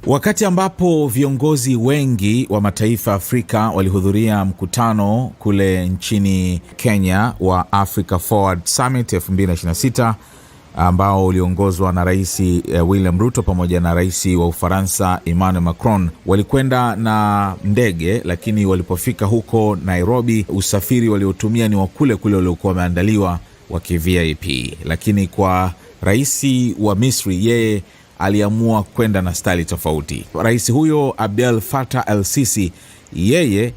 Wakati ambapo viongozi wengi wa mataifa Afrika walihudhuria mkutano kule nchini Kenya wa Africa Forward Summit 2026 ambao uliongozwa na Rais William Ruto pamoja na Rais wa Ufaransa Emmanuel Macron, walikwenda na ndege, lakini walipofika huko Nairobi usafiri waliotumia ni wa kule waliokuwa wameandaliwa wa VIP. Lakini kwa Rais wa Misri, yeye aliamua kwenda na style tofauti. Rais huyo Abdel Fattah el-Sisi, yeye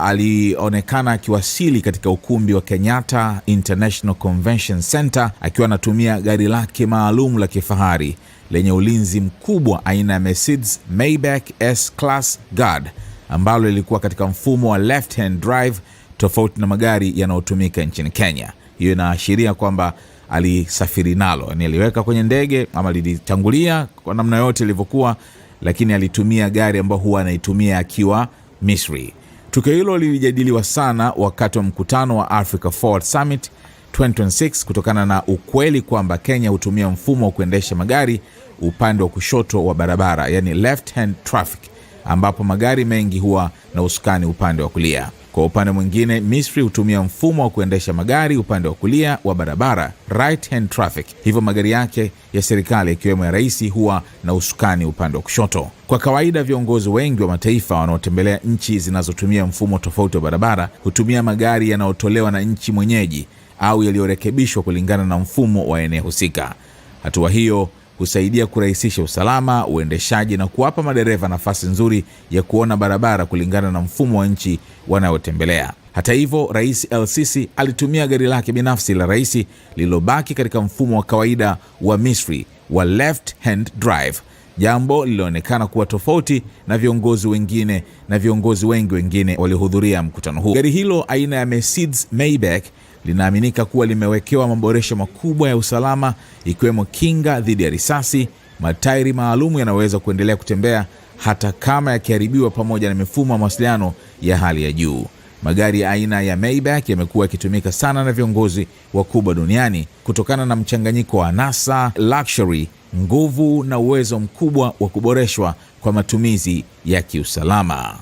alionekana akiwasili katika ukumbi wa Kenyatta International Convention Center akiwa anatumia gari lake maalum la kifahari lenye ulinzi mkubwa aina ya Mercedes Maybach S-Class Guard, ambalo lilikuwa katika mfumo wa left hand drive tofauti na magari yanayotumika nchini Kenya. Hiyo inaashiria kwamba alisafiri nalo, yani aliweka kwenye ndege ama lilitangulia kwa namna yote ilivyokuwa, lakini alitumia gari ambayo huwa anaitumia akiwa Misri. Tukio hilo lilijadiliwa sana wakati wa mkutano wa Africa Forward Summit 2026 kutokana na ukweli kwamba Kenya hutumia mfumo wa kuendesha magari upande wa kushoto wa barabara, yani left hand traffic, ambapo magari mengi huwa na usukani upande wa kulia. Kwa upande mwingine, Misri hutumia mfumo wa kuendesha magari upande wa kulia wa barabara, right hand traffic. Hivyo magari yake ya serikali ikiwemo ya rais huwa na usukani upande wa kushoto. Kwa kawaida viongozi wengi wa mataifa wanaotembelea nchi zinazotumia mfumo tofauti wa barabara hutumia magari yanayotolewa na nchi mwenyeji au yaliyorekebishwa kulingana na mfumo wa eneo husika. Hatua hiyo husaidia kurahisisha usalama, uendeshaji na kuwapa madereva nafasi nzuri ya kuona barabara kulingana na mfumo wa nchi wanayotembelea. Hata hivyo, Rais el-Sisi alitumia gari lake binafsi la rais lililobaki katika mfumo wa kawaida wa Misri wa left hand drive, jambo lilionekana kuwa tofauti na viongozi wengi wengine waliohudhuria mkutano huu. Gari hilo aina ya Mercedes Maybach linaaminika kuwa limewekewa maboresho makubwa ya usalama, ikiwemo kinga dhidi ya risasi, matairi maalum yanaweza kuendelea kutembea hata kama yakiharibiwa, pamoja na mifumo ya mawasiliano ya hali ya juu. Magari aina ya Maybach yamekuwa yakitumika sana na viongozi wakubwa duniani kutokana na mchanganyiko wa anasa, luxury, nguvu na uwezo mkubwa wa kuboreshwa kwa matumizi ya kiusalama.